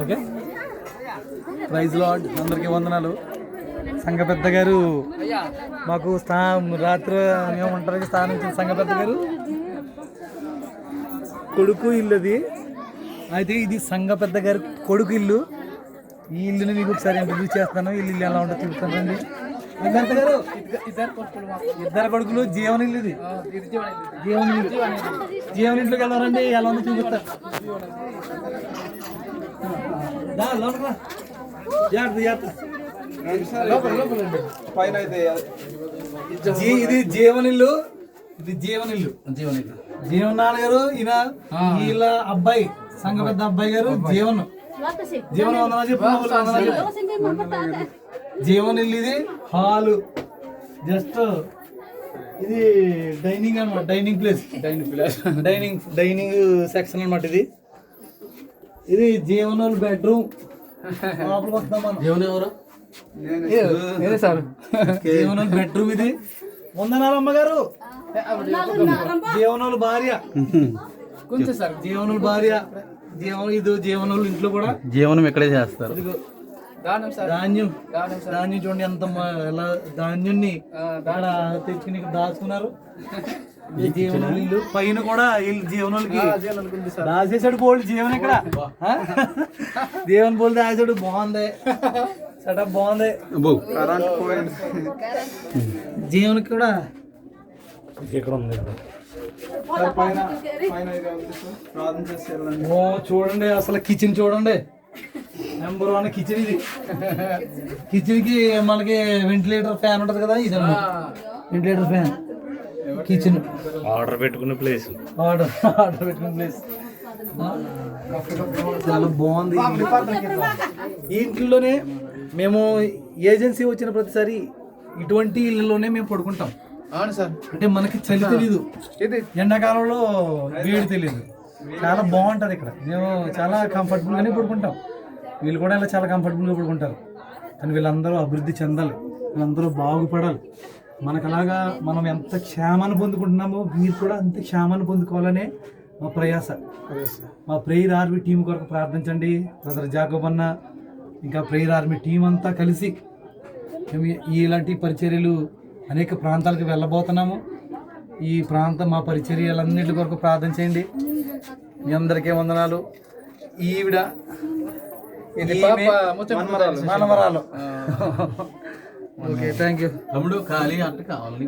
Okay, praise lord, అందరికీ వందనాలు. సంఘ పెద్ద గారు మాకు రాత్రి మేము ఒంటరికి స్థానించిన సంఘ పెద్ద గారు కొడుకు ఇల్లు అది. అయితే ఇది సంఘ పెద్ద గారి కొడుకు ఇల్లు. ఈ ఇల్లుని మీకు ఒకసారి ఇంట్రడ్యూస్ చేస్తాను. ఇల్లు ఎలా ఉంటుందో చూస్తానండి. ఇద్దరు కొడుకులు జీవన ఇల్లు ఇది. జీవన ఇంట్లోకి వెళ్ళారండి, ఎలా ఉందో చూపిస్తారు. ఇది జీవనిల్లు, ఇది జీవనిల్లు. జీవన్ నాన్నగారు ఈయన వీళ్ళ అబ్బాయి, సంఘ పెద్ద అబ్బాయి గారు జీవన్. జీవన జీవన్ ఇల్లు. ఇది హాలు, జస్ట్ ఇది డైనింగ్ అనమాట, డైనింగ్ ప్లేస్, డైనింగ్ సెక్షన్ అనమాట. ఇది జీవనోల్ బెడ్రూమ్. జీవన ఎవరు? జీవనోల్ బెడ్రూమ్. ఇది వందనాలు అమ్మగారు. జీవనోలు భార్య, జీవనోలు భార్య. ఇది జీవనోలు ఇంట్లో కూడా జీవనం ఇక్కడే చేస్తారు. ధాన్యం చూడండి ఎంత ఎలా ధాన్యాన్ని తెచ్చుకుని దాచుకున్నారు. జీవనోలు ఇల్లు పైన కూడా జీవనోళ్ళకి దాచేసాడు బోల్డ్. జీవన్ ఇక్కడ జీవన్ బోల్డ్ దాచాడు. బాగుంది, సెటప్ బాగుంది. జీవన్కి కూడా ఇక్కడ ఉంది. చూడండి అసలు కిచెన్ చూడండి, నెంబర్ 1 కిచెన్ ఇది. కిచెన్ కి మనకి వెంటిలేటర్ ఫ్యాన్ ఉంటది కదా, ఇది వెంటిలేటర్ ఫ్యాన్. కిచెన్ ఆర్డర్ పెట్టుకునే ప్లేస్, ఆర్డర్ పెట్టుకునే ప్లేస్. చాలా బాగుంది. ఈ ఇంట్లోనే మేము ఏజెన్సీ వచ్చిన ప్రతిసారి ఇటువంటి ఇళ్ళలోనే మేము పడుకుంటాం. అవును సార్. అంటే మనకి చలి తెలీదు, ఎండాకాలంలో వేడి తెలియదు. చాలా బాగుంటది ఇక్కడ. మేము చాలా కంఫర్టబుల్ గానే పడుకుంటాం. వీళ్ళు కూడా ఇలా చాలా కంఫర్టబుల్గా పడుకుంటారు. కానీ వీళ్ళందరూ అభివృద్ధి చెందాలి, వీళ్ళందరూ బాగుపడాలి. మనకు అలాగా మనం ఎంత క్షేమాన్ని పొందుకుంటున్నామో వీరు కూడా అంత క్షేమాన్ని పొందుకోవాలనే మా ప్రయాస. మా ప్రేయర్ ఆర్మీ టీం కొరకు ప్రార్థించండి. బ్రదర్ జాకబ్ అన్న, ఇంకా ప్రేయర్ ఆర్మీ టీం అంతా కలిసి మేము ఇలాంటి పరిచర్యలు అనేక ప్రాంతాలకు వెళ్ళబోతున్నాము. ఈ ప్రాంతం మా పరిచర్యలన్నింటి కొరకు ప్రార్థన చేయండి. మీ అందరికీ వందనాలు. ఈవిడ మనమరాలు. Okay, thank you. తమ్ముడు ఖాళీ అట్ట కావాలి.